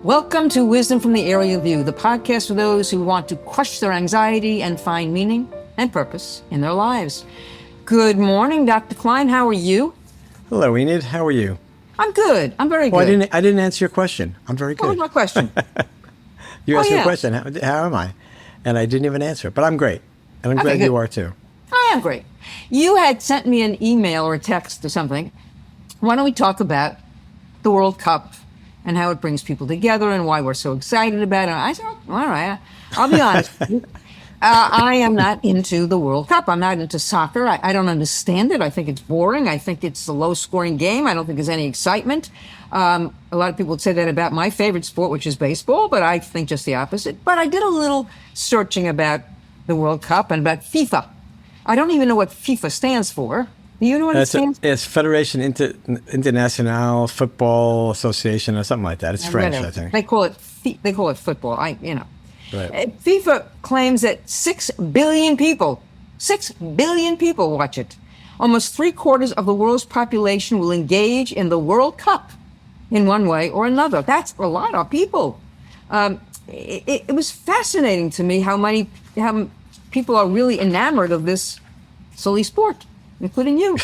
Welcome to Wisdom from the Aerial View, the podcast for those who want to crush their anxiety and find meaning and purpose in their lives. Good morning, Dr. Klein. How are you? Hello, Enid. How are you? I'm good. I'm very good. Well, I didn't answer your question. I'm very good. What was my question? You asked me a question. How am I? And I didn't even answer it. But I'm great. And I'm glad you are too. I am great. You had sent me an email or a text or something. Why don't we talk about the World Cup and how it brings people together and why we're so excited about it? I said, all right, I'll be honest. I am not into the World Cup. I'm not into soccer. I don't understand it. I think it's boring. I think it's a low-scoring game. I don't think there's any excitement. A lot of people would say that about my favorite sport, which is baseball, but I think just the opposite. But I did a little searching about the World Cup and about FIFA. I don't even know what FIFA stands for. Do you know what it stands for? It's Federation International Football Association or something like that. It's French, I think. They call it football. Right. FIFA claims that 6 billion people watch it. Almost 3/4 of the world's population will engage in the World Cup in one way or another. That's a lot of people. It was fascinating to me how people are really enamored of this silly sport, including you.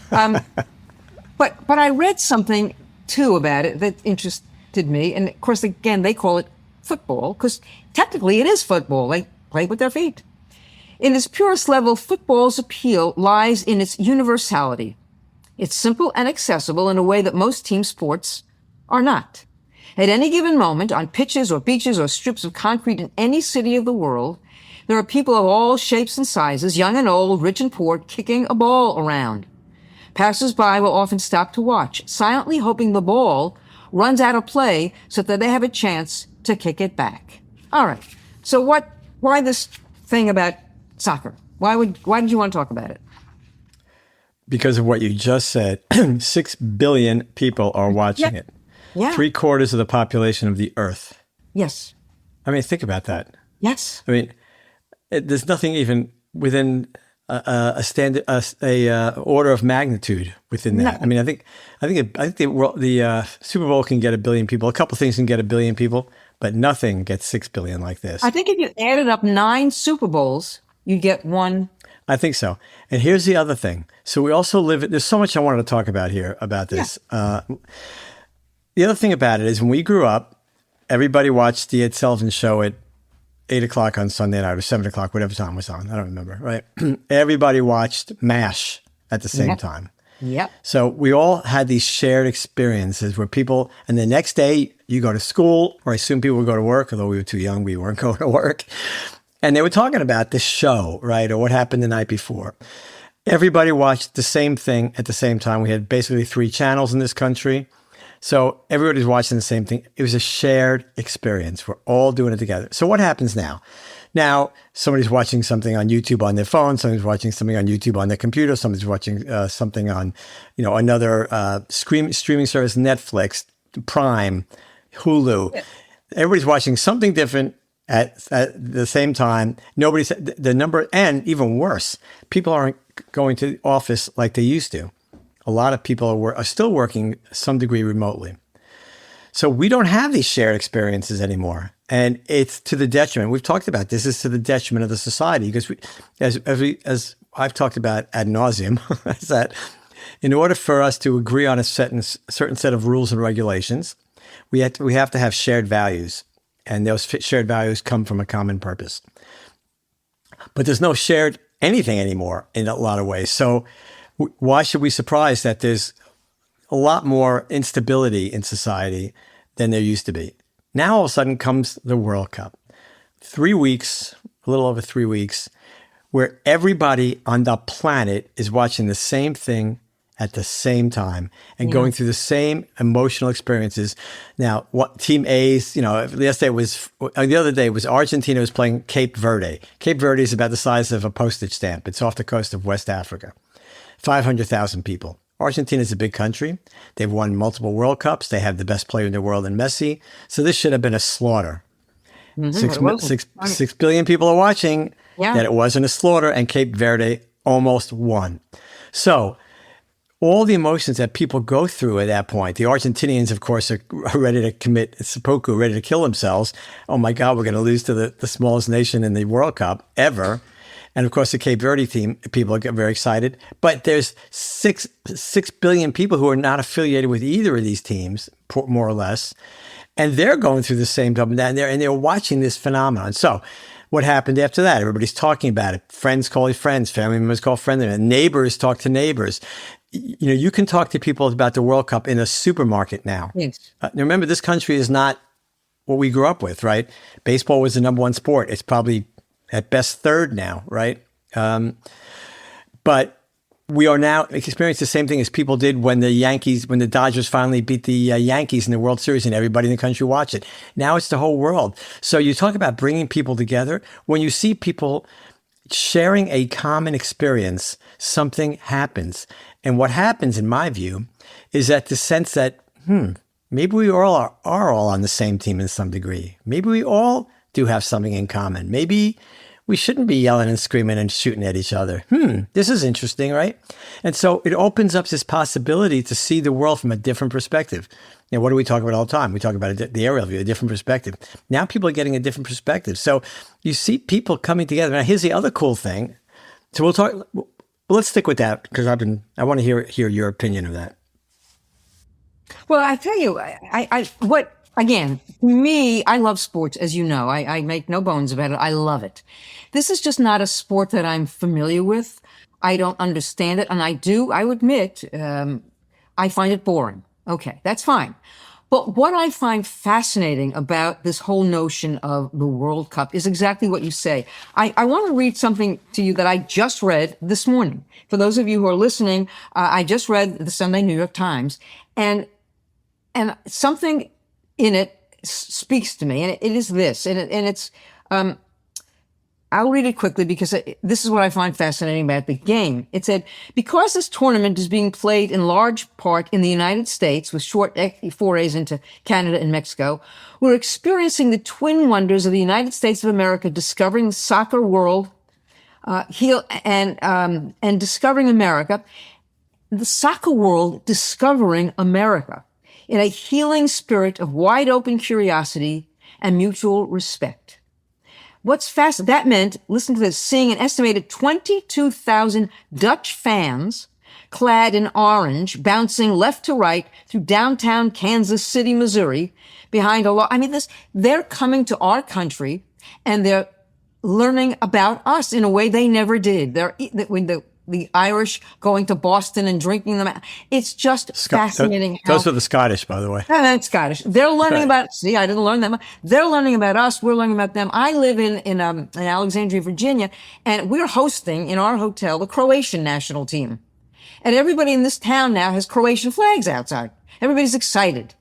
But I read something too about it that interested me. And of course, again, they call it football because technically it is football. They play with their feet. In its purest level, football's appeal lies in its universality. It's simple and accessible in a way that most team sports are not. At any given moment, on pitches or beaches or strips of concrete in any city of the world, there are people of all shapes and sizes, young and old, rich and poor, kicking a ball around. Passers-by will often stop to watch, silently hoping the ball runs out of play so that they have a chance to kick it back. All right. So why this thing about soccer? Why did you want to talk about it? Because of what you just said. 6 billion people are watching it. Yeah. 3/4 of the population of the earth. Yes. I mean, think about that. Yes. I mean, there's nothing even within a standard, order of magnitude within that. No. I mean, I think the Super Bowl can get 1 billion people. A couple of things can get 1 billion people, but nothing gets 6 billion like this. I think if you added up 9 Super Bowls, you get one. I think so. And here's the other thing. So we also there's so much I wanted to talk about here about this. Yeah. The other thing about it is when we grew up, everybody watched the Ed Sullivan Show at 8 o'clock on Sunday night or 7 o'clock, whatever time was on. I don't remember, right? Everybody watched MASH at the same time. Yep. So we all had these shared experiences where people, and the next day you go to school, or I assume people would go to work, although we were too young, we weren't going to work. And they were talking about this show, right? Or what happened the night before. Everybody watched the same thing at the same time. We had basically 3 channels in this country. So everybody's watching the same thing. It was a shared experience. We're all doing it together. So what happens now? Now, somebody's watching something on YouTube on their phone. Somebody's watching something on YouTube on their computer. Somebody's watching something on, another streaming service, Netflix, Prime, Hulu. Yeah. Everybody's watching something different at the same time. The number, and even worse, people aren't going to the office like they used to. A lot of people are still working some degree remotely. So we don't have these shared experiences anymore. And it's to the detriment. We've talked about this. It's to the detriment of the society because as I've talked about ad nauseum, is that in order for us to agree on a certain set of rules and regulations, we have to have shared values. And those shared values come from a common purpose. But there's no shared anything anymore in a lot of ways. So why should we be surprised that there's a lot more instability in society than there used to be? Now, all of a sudden comes the World Cup. 3 weeks, a little over 3 weeks, where everybody on the planet is watching the same thing at the same time and going through the same emotional experiences. Now, what Team A's, the other day was Argentina was playing Cape Verde. Cape Verde is about the size of a postage stamp. It's off the coast of West Africa. 500,000 people. Argentina is a big country. They've won multiple World Cups. They have the best player in the world in Messi. So this should have been a slaughter. Mm-hmm. 6 billion people are watching that it wasn't a slaughter, and Cape Verde almost won. So all the emotions that people go through at that point. The Argentinians, of course, are ready to commit seppuku, ready to kill themselves. Oh my God, we're going to lose to the smallest nation in the World Cup ever. And of course, the Cape Verde team, people get very excited. But there's 6 billion people who are not affiliated with either of these teams, more or less. And they're going through the same stuff, and they're watching this phenomenon. So what happened after that? Everybody's talking about it. Friends call friends, family members call friends, and neighbors talk to neighbors. You know, you can talk to people about the World Cup in a supermarket now. Yes. Remember, this country is not what we grew up with, right? Baseball was the number one sport. It's probably at best third now, right? But we are now experiencing the same thing as people did when the Dodgers finally beat the Yankees in the World Series and everybody in the country watched it. Now it's the whole world. So you talk about bringing people together. When you see people sharing a common experience, something happens. And what happens, in my view, is that the sense that, maybe we all are all on the same team in some degree. Maybe we all do have something in common. Maybe we shouldn't be yelling and screaming and shooting at each other. This is interesting, right? And so it opens up this possibility to see the world from a different perspective. You know, what do we talk about all the time? We talk about the aerial view, a different perspective. Now people are getting a different perspective. So you see people coming together. Now here's the other cool thing. So let's stick with that because I want to hear your opinion of that. Well, I tell you, again, me, I love sports, as you know. I make no bones about it. I love it. This is just not a sport that I'm familiar with. I don't understand it. And I would admit, I find it boring. Okay, that's fine. But what I find fascinating about this whole notion of the World Cup is exactly what you say. I want to read something to you that I just read this morning. For those of you who are listening, I just read the Sunday New York Times, and something in it speaks to me, and it is this, and it's, I'll read it quickly because this is what I find fascinating about the game. It said, because this tournament is being played in large part in the United States with short forays into Canada and Mexico, we're experiencing the twin wonders of the United States of America discovering the soccer world, and discovering America, the soccer world discovering America in a healing spirit of wide open curiosity and mutual respect. What's that meant, listen to this, seeing an estimated 22,000 Dutch fans clad in orange bouncing left to right through downtown Kansas City, Missouri, behind they're coming to our country and they're learning about us in a way they never did. When the Irish going to Boston and drinking them. It's just fascinating. Those are the Scottish, by the way. That's Scottish. They're learning about, see, I didn't learn them. They're learning about us. We're learning about them. I live in Alexandria, Virginia, and we're hosting in our hotel the Croatian national team. And everybody in this town now has Croatian flags outside. Everybody's excited.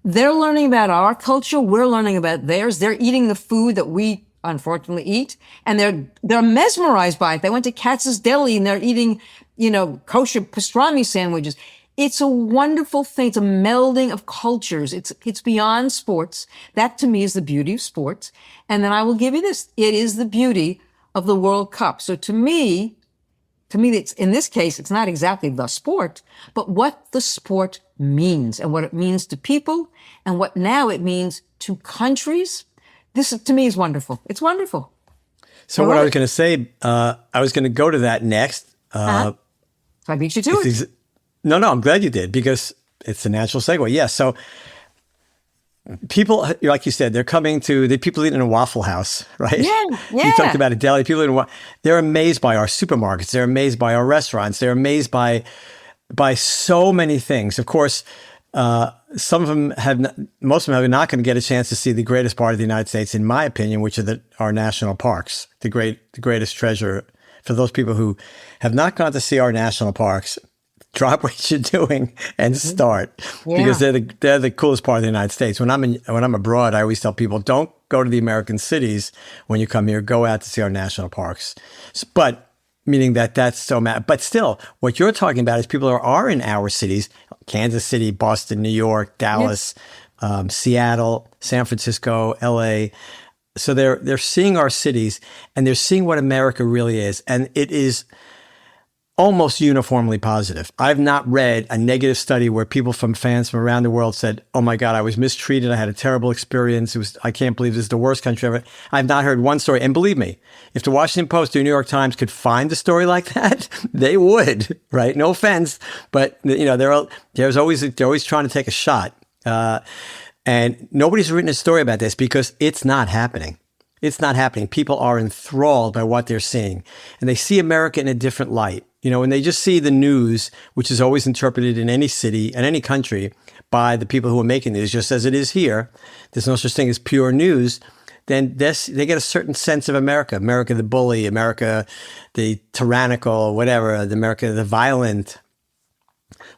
They're learning about our culture. We're learning about theirs. They're eating the food that we unfortunately eat, and they're mesmerized by it. They went to Katz's Deli and they're eating, kosher pastrami sandwiches. It's a wonderful thing. It's a melding of cultures. It's beyond sports. That to me is the beauty of sports. And then I will give you this. It is the beauty of the World Cup. So to me, it's, in this case, it's not exactly the sport, but what the sport means and what it means to people and what now it means to countries. This, to me, is wonderful. It's wonderful. So what I was going to say, I was going to go to that next. So I beat you to it. No, I'm glad you did because it's a natural segue. Yes. So people, like you said, they're coming to the people eating in a Waffle House, right? Yeah. You talked about a deli. People eating, they're amazed by our supermarkets. They're amazed by our restaurants. They're amazed by so many things. Of course, most of them are not going to get a chance to see the greatest part of the United States, in my opinion, which are our national parks, the greatest treasure. For those people who have not gone to see our national parks, drop what you're doing and start because they're the coolest part of the United States. When I'm abroad, I always tell people, don't go to the American cities when you come here. Go out to see our national parks. But meaning that's so mad. But still, what you're talking about is people are in our cities, Kansas City, Boston, New York, Dallas, Seattle, San Francisco, LA. So they're seeing our cities and they're seeing what America really is. And it is almost uniformly positive. I've not read a negative study where fans from around the world said, "Oh my God, I was mistreated. I had a terrible experience. I can't believe this is the worst country ever." I've not heard one story. And believe me, if the Washington Post or New York Times could find a story like that, they would, right? No offense, but they're always trying to take a shot. And nobody's written a story about this because it's not happening. It's not happening. People are enthralled by what they're seeing, and they see America in a different light. When they just see the news, which is always interpreted in any city and any country by the people who are making news, just as it is here, there's no such thing as pure news, then they get a certain sense of America. America the bully, America the tyrannical, whatever, America the violent.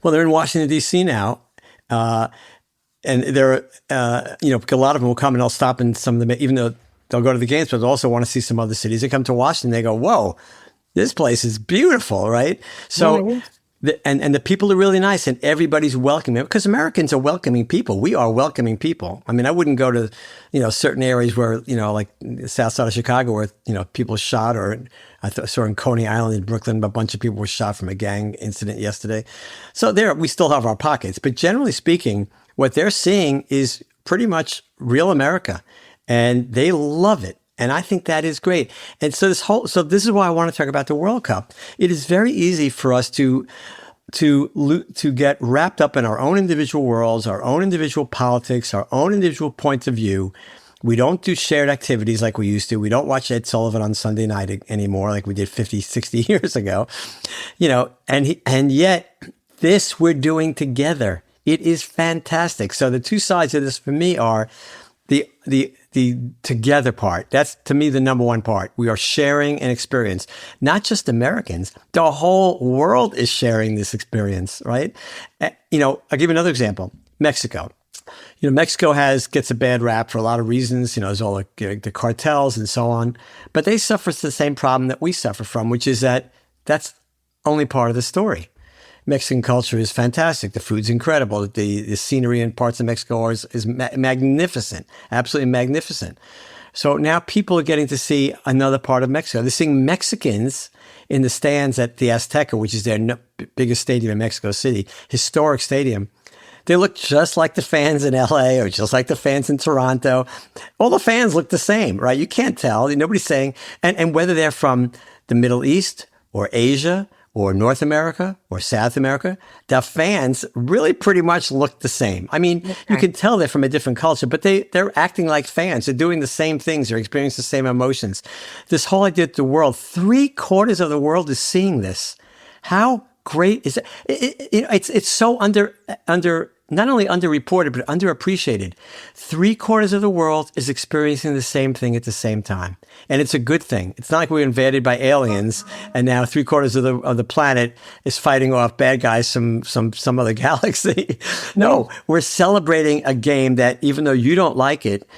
Well, they're in Washington, D.C. now. And they're, a lot of them will come and they'll stop in some of them, even though they'll go to the games, but they'll also want to see some other cities. They come to Washington, they go, whoa, this place is beautiful, right? So, and the people are really nice and everybody's welcoming, because Americans are welcoming people. We are welcoming people. I mean, I wouldn't go to, certain areas where, like the south side of Chicago where, people shot, or I saw in Coney Island in Brooklyn, a bunch of people were shot from a gang incident yesterday. So we still have our pockets, but generally speaking, what they're seeing is pretty much real America, and they love it. And I think that is great. And so this is why I want to talk about the World Cup. It is very easy for us to get wrapped up in our own individual worlds, our own individual politics, our own individual points of view. We don't do shared activities like we used to. We don't watch Ed Sullivan on Sunday night anymore like we did 50, 60 years ago. And yet this we're doing together. It is fantastic. So the two sides of this for me are the together part. That's, to me, the number one part. We are sharing an experience. Not just Americans. The whole world is sharing this experience, right? I'll give you another example. Mexico. Mexico gets a bad rap for a lot of reasons. There's all the cartels and so on. But they suffer the same problem that we suffer from, which is that's only part of the story. Mexican culture is fantastic. The food's incredible. The scenery in parts of Mexico is magnificent, absolutely magnificent. So now people are getting to see another part of Mexico. They're seeing Mexicans in the stands at the Azteca, which is their biggest stadium in Mexico City, historic stadium. They look just like the fans in LA or just like the fans in Toronto. All the fans look the same, right? You can't tell. Nobody's saying, and whether they're from the Middle East or Asia or North America or South America, the fans really pretty much look the same. I mean, you can tell they're from a different culture, but they're acting like fans. They're doing the same things. They're experiencing the same emotions. This whole idea that the world, 3/4 of the world is seeing this. How great is it? It's so under not only underreported, but underappreciated. 3/4 of the world is experiencing the same thing at the same time. And it's a good thing. It's not like we're invaded by aliens and now 3/4 of the planet is fighting off bad guys from some other galaxy. No, we're celebrating a game that, even though you don't like it,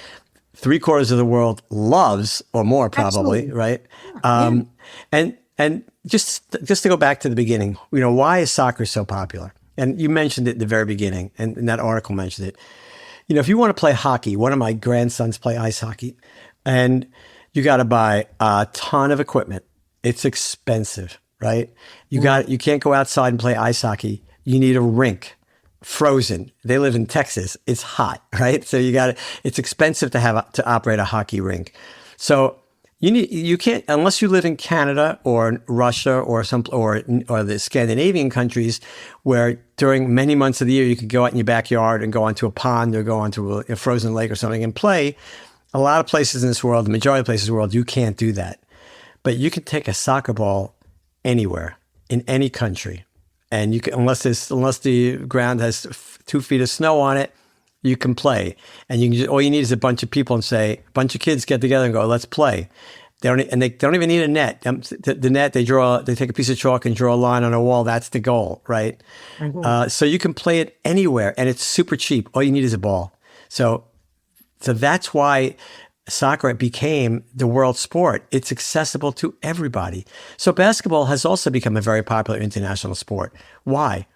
3/4 of the world loves, or more probably, absolutely. Right? And just to go back to the beginning, why is soccer so popular? And you mentioned it at the very beginning, and that article mentioned it. If you want to play hockey, one of my grandsons play ice hockey, and you got to buy a ton of equipment. It's expensive, right? You can't go outside and play ice hockey. You need a rink, frozen. They live in Texas. It's hot, right? So it's expensive to operate a hockey rink. So you can't, unless you live in Canada or Russia or the Scandinavian countries, where during many months of the year you could go out in your backyard and go onto a pond or go onto a frozen lake or something and play. A lot of places in this world, the majority of places in the world, you can't do that. But you can take a soccer ball anywhere in any country, and you can, unless the ground has 2 feet of snow on it, you can play. And all you need is a bunch of people a bunch of kids get together and go, let's play. They don't even need a net. The net, they take a piece of chalk and draw a line on a wall. That's the goal, right? Mm-hmm. So you can play it anywhere, and it's super cheap. All you need is a ball. So that's why soccer became the world sport. It's accessible to everybody. So basketball has also become a very popular international sport. Why?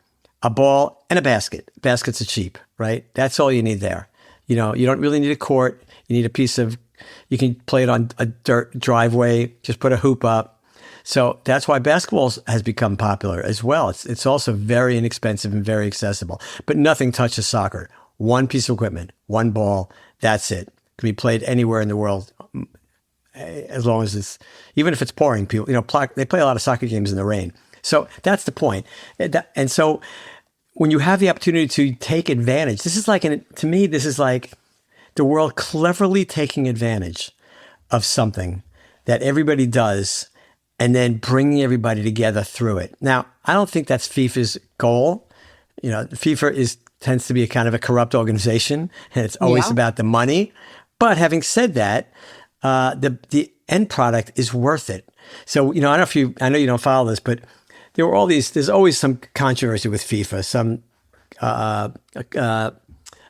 A ball and a basket. Baskets are cheap, right? That's all you need there. You don't really need a court. You need you can play it on a dirt driveway. Just put a hoop up. So that's why basketball has become popular as well. It's also very inexpensive and very accessible, but nothing touches soccer. One piece of equipment, one ball, that's it. Can be played anywhere in the world, as long as even if it's pouring. People, they play a lot of soccer games in the rain. So that's the point. And so when you have the opportunity to take advantage, to me, this is like the world cleverly taking advantage of something that everybody does and then bringing everybody together through it. Now, I don't think that's FIFA's goal. FIFA tends to be a kind of a corrupt organization, and it's always about the money. But having said that, the end product is worth it. So, I know you don't follow this, but there's always some controversy with FIFA, some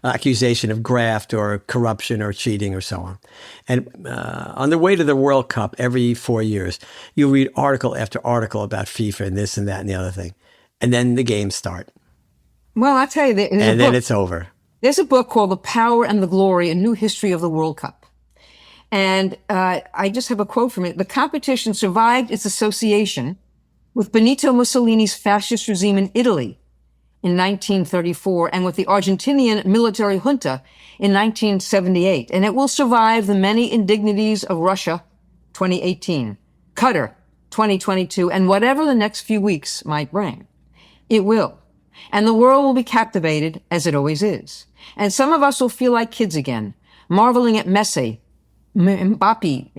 accusation of graft or corruption or cheating or so on. And on the way to the World Cup every 4 years, you read article after article about FIFA and this and that and the other thing. And then the games start. Well, I'll tell you, then it's over. There's a book called The Power and the Glory, A New History of the World Cup. And I just have a quote from it. The competition survived its association with Benito Mussolini's fascist regime in Italy in 1934 and with the Argentinian military junta in 1978. And it will survive the many indignities of Russia 2018, Qatar 2022, and whatever the next few weeks might bring. It will. And the world will be captivated, as it always is. And some of us will feel like kids again, marveling at Messi, Mbappe.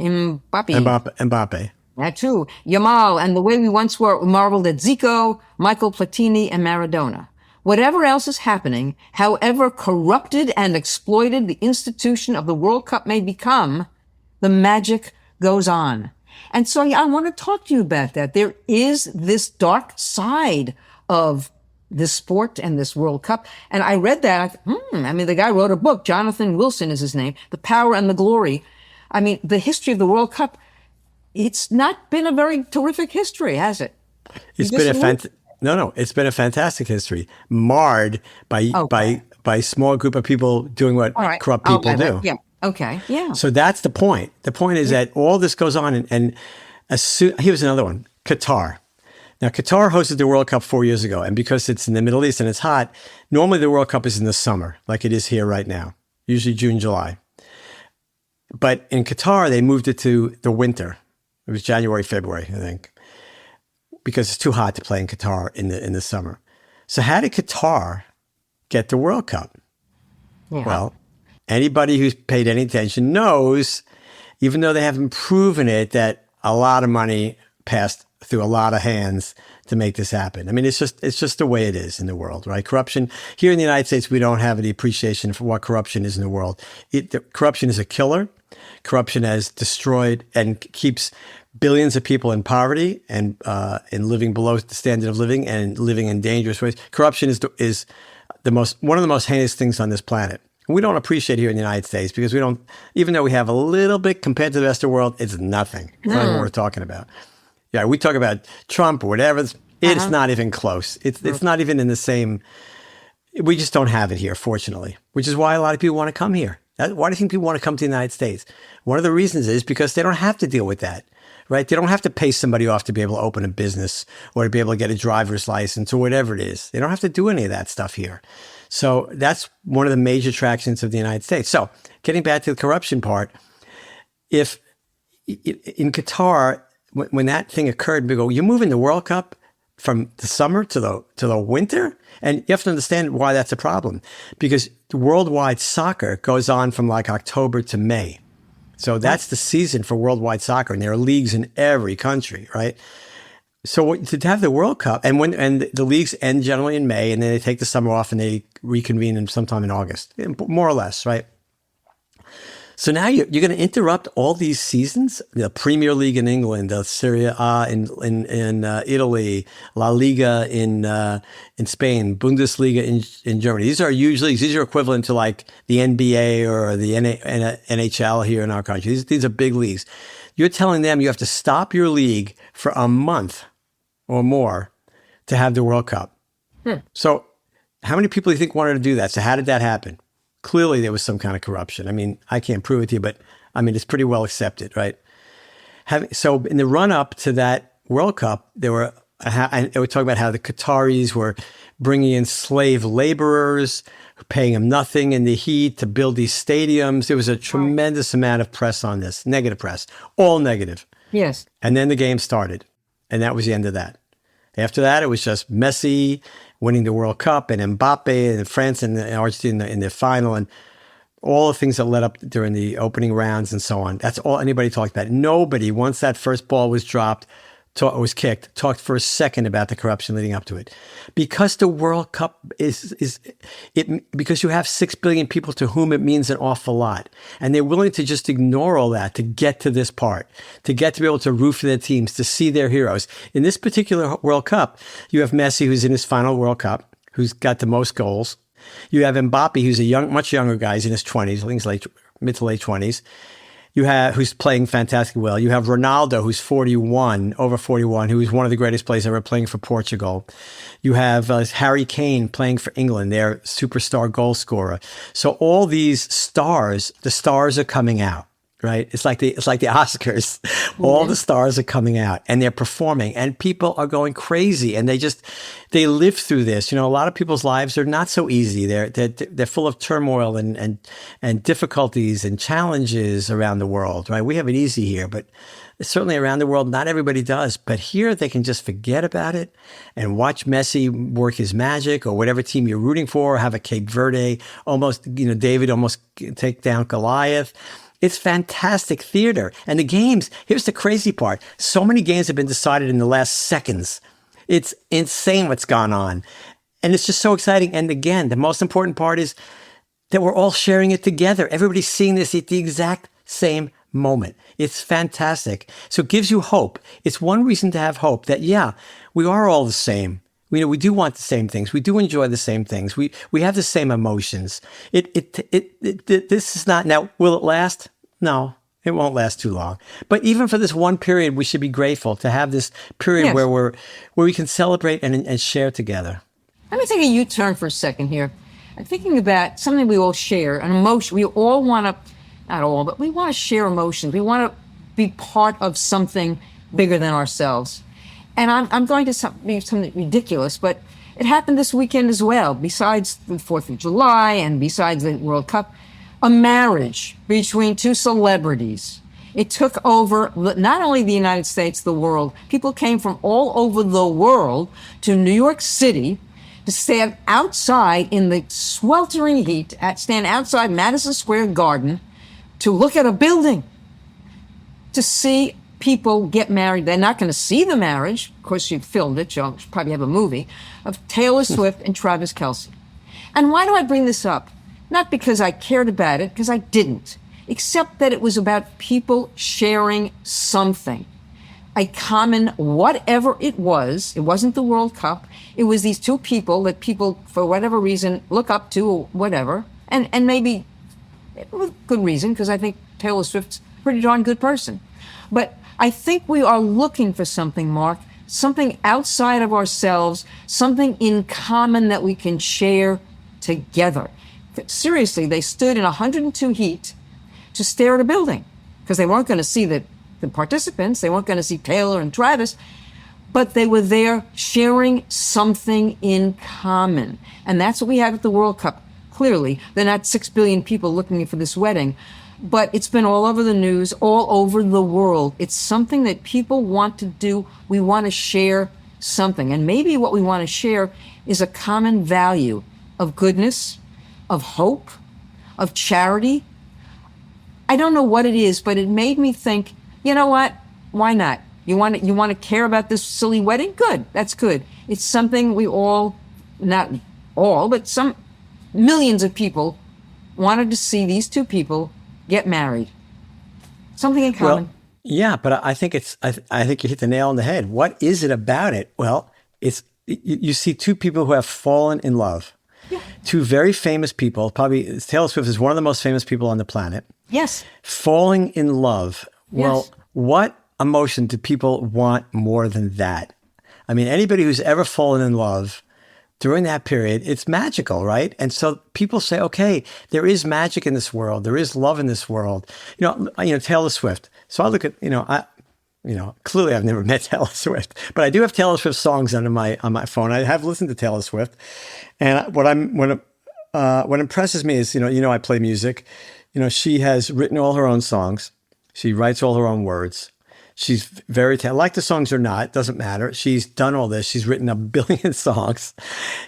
That too. Yamal, and the way we once marveled at Zico, Michael Platini, and Maradona. Whatever else is happening, however corrupted and exploited the institution of the World Cup may become, the magic goes on. And so I want to talk to you about that. There is this dark side of this sport and this World Cup. And I read that. The guy wrote a book. Jonathan Wilson is his name. The Power and the Glory. The history of the World Cup, it's not been a very terrific history, has it? It's been it's been a fantastic history, marred by a small group of people doing what corrupt people do. Yeah. Okay. Yeah. So that's the point. The point is that all this goes on, and here's another one: Qatar. Now, Qatar hosted the World Cup 4 years ago, and because it's in the Middle East and it's hot, normally the World Cup is in the summer, like it is here right now, usually June, July. But in Qatar, they moved it to the winter. It was January, February, I think, because it's too hot to play in Qatar in the summer. So how did Qatar get the World Cup? Yeah. Well, anybody who's paid any attention knows, even though they haven't proven it, that a lot of money passed through a lot of hands to make this happen. It's just the way it is in the world, right? Corruption here in the United States, we don't have any appreciation for what corruption is in the world. Corruption is a killer. Corruption has destroyed and keeps billions of people in poverty and in living below the standard of living and living in dangerous ways. Corruption is one of the most heinous things on this planet. We don't appreciate it here in the United States because we don't, even though we have a little bit compared to the rest of the world, it's nothing. It's not what we're talking about. Yeah, we talk about Trump or whatever. It's not even close. It's not even in the same. We just don't have it here, fortunately, which is why a lot of people want to come here. Why do you think people want to come to the United States? One of the reasons is because they don't have to deal with that, right? They don't have to pay somebody off to be able to open a business or to be able to get a driver's license or whatever it is. They don't have to do any of that stuff here. So that's one of the major attractions of the United States. So getting back to the corruption part, if in Qatar, when that thing occurred, we go, you're moving the World Cup from the summer to the winter? And you have to understand why that's a problem, because worldwide soccer goes on from like October to May. So that's the season for worldwide soccer, and there are leagues in every country, right? So to have the World Cup, and the leagues end generally in May, and then they take the summer off and they reconvene sometime in August, more or less, right? So now you're going to interrupt all these seasons, the Premier League in England, the Serie A in Italy, La Liga in Spain, Bundesliga in Germany. These are equivalent to like the NBA or the NHL here in our country. These are big leagues. You're telling them you have to stop your league for a month or more to have the World Cup. So how many people do you think wanted to do that? So how did that happen? Clearly, there was some kind of corruption. I can't prove it to you, but it's pretty well accepted, right? So in the run-up to that World Cup, and they were talking about how the Qataris were bringing in slave laborers, paying them nothing in the heat to build these stadiums. There was a tremendous amount of press on this, negative press, all negative. Yes. And then the game started, and that was the end of that. After that, it was just Messi winning the World Cup and Mbappe and France and Argentina in the final and all the things that led up during the opening rounds and so on. That's all anybody talked about. Nobody, once that first ball was dropped, was kicked, talked for a second about the corruption leading up to it. Because the World Cup because you have 6 billion people to whom it means an awful lot. And they're willing to just ignore all that to get to this part, to get to be able to root for their teams, to see their heroes. In this particular World Cup, you have Messi, who's in his final World Cup, who's got the most goals. You have Mbappe, who's much younger guy. He's in his 20s. I think he's mid to late 20s. Who's playing fantastically well. You have Ronaldo, who's over 41, who is one of the greatest players ever playing for Portugal. You have Harry Kane playing for England, their superstar goal scorer. So all these stars, the stars are coming out, right? It's like the Oscars. All the stars are coming out and they're performing and people are going crazy and they live through this. A lot of people's lives are not so easy. They're full of turmoil and difficulties and challenges around the world, right? We have it easy here, but certainly around the world, not everybody does. But here they can just forget about it and watch Messi work his magic or whatever team you're rooting for, or have a Cape Verde David almost take down Goliath. It's fantastic theater. And the games, here's the crazy part. So many games have been decided in the last seconds. It's insane what's gone on. And it's just so exciting. And again, the most important part is that we're all sharing it together. Everybody's seeing this at the exact same moment. It's fantastic. So it gives you hope. It's one reason to have hope that, yeah, we are all the same. We do want the same things. We do enjoy the same things. We have the same emotions. This is not, now, will it last? No, it won't last too long. But even for this one period, we should be grateful to have this period where we can celebrate and share together. Let me take a U-turn for a second here. I'm thinking about something we all share, an emotion. We all want to, not all, but we want to share emotions. We want to be part of something bigger than ourselves. And I'm going to something ridiculous, but it happened this weekend as well. Besides the 4th of July and besides the World Cup, a marriage between two celebrities. It took over not only the United States, the world. People came from all over the world to New York City to stand outside in the sweltering heat, stand outside Madison Square Garden to look at a building, to see people get married. They're not going to see the marriage. Of course, she filmed it. She'll probably have a movie of Taylor Swift and Travis Kelce. And why do I bring this up? Not because I cared about it, because I didn't, except that it was about people sharing something, a common whatever it was. It wasn't the World Cup. It was these two people that people, for whatever reason, look up to or whatever. And maybe with good reason, because I think Taylor Swift's a pretty darn good person. But I think we are looking for something, Mark, something outside of ourselves, something in common that we can share together. Seriously, they stood in 102 heat to stare at a building because they weren't going to see the participants. They weren't going to see Taylor and Travis, but they were there sharing something in common. And that's what we have at the World Cup. Clearly, they're not 6 billion people looking for this wedding, but it's been all over the news, all over the world. It's something that people want to do. We want to share something. And maybe what we want to share is a common value of goodness, of hope, of charity. I don't know what it is, but it made me think, you know what? Why not? You want to care about this silly wedding? Good. That's good. It's something we all, not all, but some millions of people wanted to see these two people get married. Something in common. Well, yeah, but I think I think you hit the nail on the head. What is it about it? Well, you see two people who have fallen in love. Yeah. Two very famous people, probably Taylor Swift is one of the most famous people on the planet. Yes. Falling in love. Well, what emotion do people want more than that? I mean, anybody who's ever fallen in love during that period, it's magical, right? And so people say, okay, there is magic in this world. There is love in this world. Taylor Swift. So I look at, clearly I've never met Taylor Swift, but I do have Taylor Swift songs on my phone. I have listened to Taylor Swift, and what impresses me is, I play music. She has written all her own songs. She writes all her own words. She's very talented. Like the songs or not, doesn't matter. She's done all this. She's written a billion songs.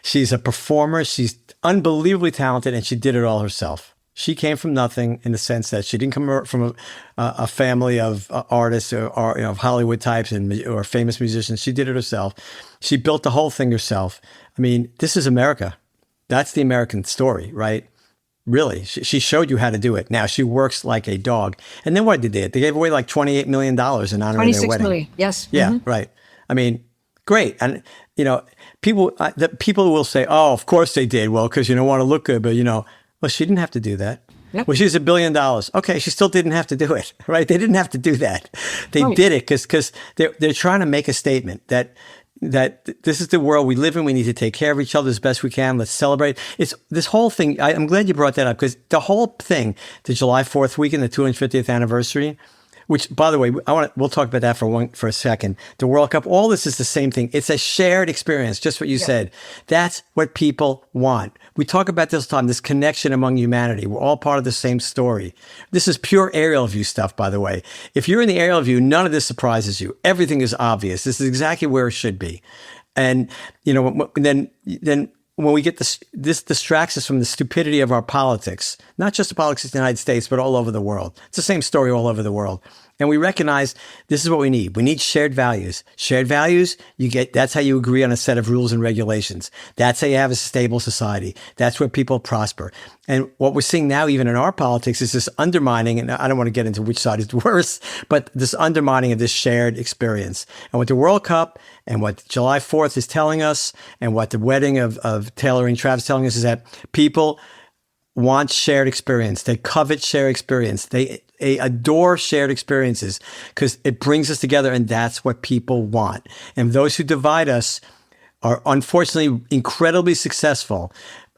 She's a performer. She's unbelievably talented, and she did it all herself. She came from nothing in the sense that she didn't come from a family of artists or Hollywood types or famous musicians. She did it herself. She built the whole thing herself. I mean, this is America. That's the American story, right? Really, she showed you how to do it. Now she works like a dog. And then what did they do? They gave away like $28 million in honor of their wedding. 26 million, yes. Yeah, Mm-hmm. right. I mean, great. And, people will say, oh, of course they did. Well, because you don't want to look good. But, well, she didn't have to do that. Yep. Well, she's $1 billion. Okay, she still didn't have to do it, right? They didn't have to do that. They did it because they're trying to make a statement that this is the world we live in. We need to take care of each other as best we can. Let's celebrate. It's this whole thing. I'm glad you brought that up, because the whole thing, the July 4th weekend, the 250th anniversary, which, by the way, we'll talk about that for a second. The World Cup, all this is the same thing. It's a shared experience, just what you said. That's what people want. We talk about this time, this connection among humanity. We're all part of the same story. This is pure aerial view stuff, by the way. If you're in the aerial view, none of this surprises you. Everything is obvious. This is exactly where it should be. And, then when we get this distracts us from the stupidity of our politics, not just the politics of the United States, but all over the world. It's the same story all over the world. And we recognize this is what we need. We need shared values. Shared values, that's how you agree on a set of rules and regulations. That's how you have a stable society. That's where people prosper. And what we're seeing now, even in our politics, is this undermining, and I don't want to get into which side is worse, but this undermining of this shared experience. And what the World Cup and what July 4th is telling us, and what the wedding of Taylor and Travis telling us, is that people want shared experience. They covet shared experience. They adore shared experiences because it brings us together, and that's what people want. And those who divide us are unfortunately incredibly successful.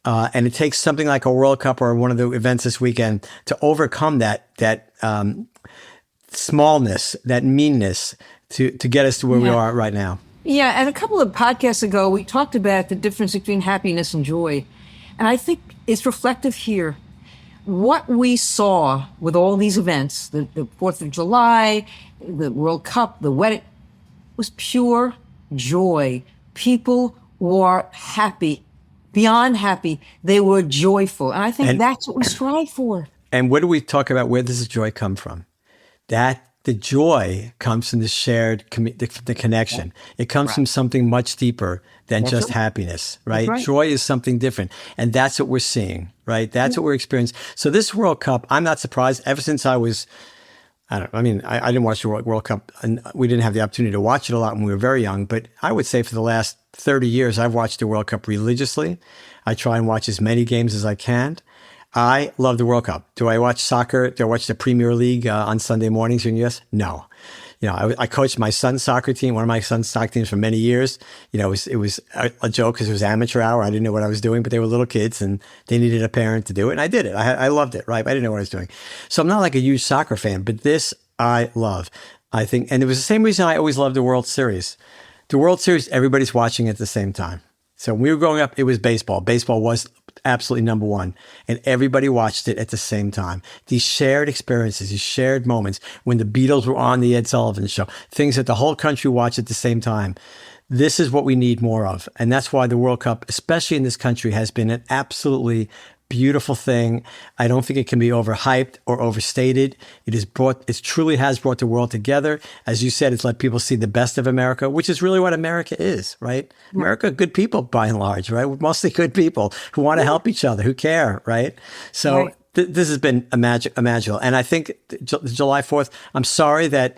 And it takes something like a World Cup or one of the events this weekend to overcome that smallness, that meanness, to get us to where we are right now. Yeah, and a couple of podcasts ago, we talked about the difference between happiness and joy. And I think it's reflective here. What we saw with all these events, the 4th of July, the World Cup, the wedding, was pure joy. People were happy, beyond happy. They were joyful. And I think that's what we strive for. And what do we talk about? Where does the joy come from? The joy comes from the shared, the connection. It comes from something much deeper than just happiness, right? Joy is something different. And that's what we're seeing, right? That's what we're experiencing. So this World Cup, I'm not surprised. Ever since I didn't watch the World Cup, and we didn't have the opportunity to watch it a lot when we were very young. But I would say for the last 30 years, I've watched the World Cup religiously. I try and watch as many games as I can. I love the World Cup. Do I watch soccer? Do I watch the Premier League on Sunday mornings in the U.S.? No. I coached my son's soccer team, one of my son's soccer teams, for many years. It was a joke because it was amateur hour. I didn't know what I was doing, but they were little kids and they needed a parent to do it. And I did it. I loved it, right? I didn't know what I was doing. So I'm not like a huge soccer fan, but this I love. I think, and it was the same reason I always loved the World Series. The World Series, everybody's watching at the same time. So when we were growing up, it was baseball. Baseball was absolutely number one. And everybody watched it at the same time. These shared experiences, these shared moments, when the Beatles were on the Ed Sullivan Show, things that the whole country watched at the same time. This is what we need more of. And that's why the World Cup, especially in this country, has been an absolutely beautiful thing. I don't think it can be overhyped or overstated. It truly has brought the world together. As you said, it's let people see the best of America, which is really what America is, right? America, good people by and large, right? We're mostly good people who want to help each other, who care, right? So this has been a magical. And I think July 4th, I'm sorry that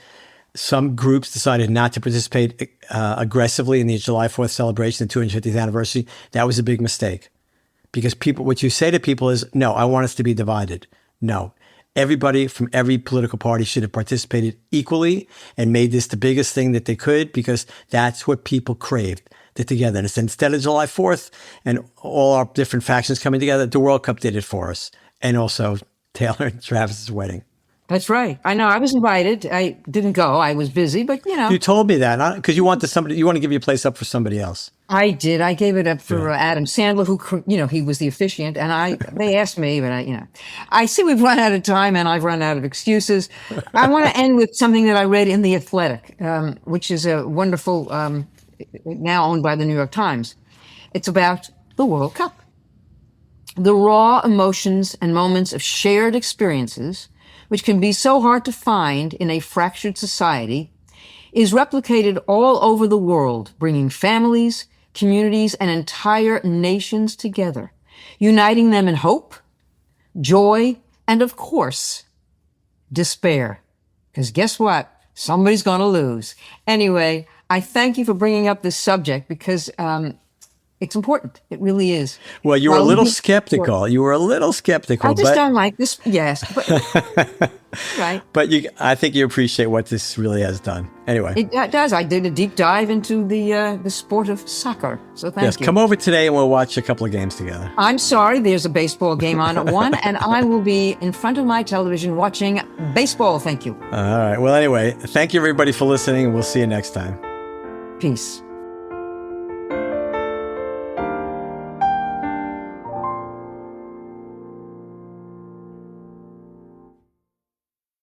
some groups decided not to participate aggressively in the July 4th celebration, the 250th anniversary. That was a big mistake. Because what you say to people is, no, I want us to be divided. No, everybody from every political party should have participated equally and made this the biggest thing that they could, because that's what people craved, the togetherness. Instead of July 4th and all our different factions coming together, the World Cup did it for us. And also Taylor and Travis's wedding. That's right. I know. I was invited. I didn't go. I was busy, but You told me that because you want to give your place up for somebody else. I did. I gave it up for Adam Sandler, who, he was the officiant, and they asked me, but I see we've run out of time and I've run out of excuses. I want to end with something that I read in The Athletic, which is a wonderful, now owned by the New York Times. It's about the World Cup. The raw emotions and moments of shared experiences, which can be so hard to find in a fractured society, is replicated all over the world, bringing families, communities, and entire nations together, uniting them in hope, joy, and of course, despair. Because guess what? Somebody's going to lose. Anyway, I thank you for bringing up this subject because it's important. It really is. Well, you were a little skeptical. You were a little skeptical. I just don't like this. Yes. But, right. But I think you appreciate what this really has done. Anyway. It does. I did a deep dive into the sport of soccer. So thank you. Yes, come over today and we'll watch a couple of games together. I'm sorry. There's a baseball game on at 1, and I will be in front of my television watching baseball. Thank you. All right. Well, anyway, thank you everybody for listening, and we'll see you next time. Peace.